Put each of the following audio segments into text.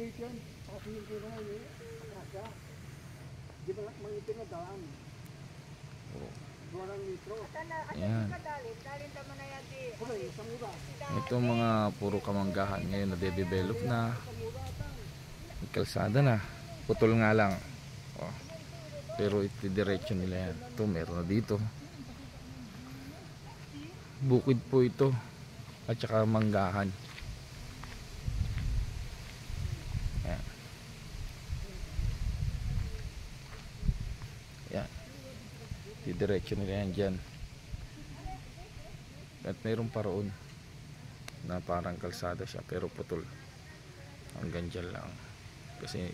maliit yan. Kasi hindi ko na yun. Akasya. Di ba mangitin na daan? Oh. 2 litro. Ayan. Ito mga puro kamanggahan ngayon na de-develop na. May kalsada na. Putol nga lang. Oh. Pero iti-diretso nila yan. Ito meron na dito. Bukid po ito. At saka manggahan. Ayan. Ayan. Iti-diretso nila yan dyan. At mayroon pa roon na parang kalsada siya pero putol. Hanggang dyan lang. Kasi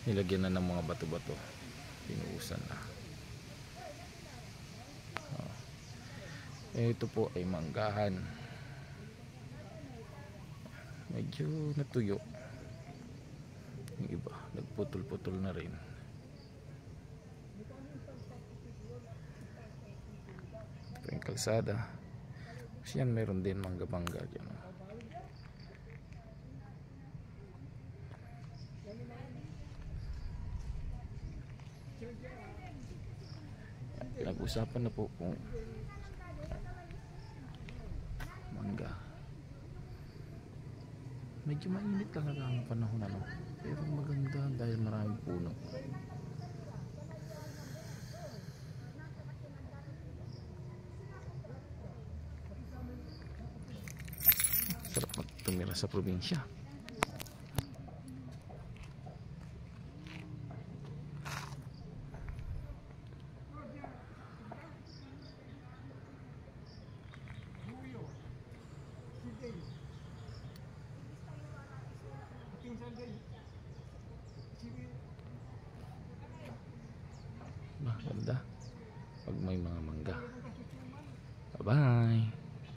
nilagyan na ng mga bato-bato. Pinuusan na. Oh. Ito po ay manggahan. Medyo natuyo. Yung iba nagputol-putol na rin. Ito yung kalsada. Kasi yan meron din mangga-mangga dyan. Pinag-usapan na po kung mangga. Medyo mainit talaga ang panahon ano. Pero maganda dahil maraming puno. Sarap tumira sa probinsya. Maganda pag may mga mangga. Bye bye.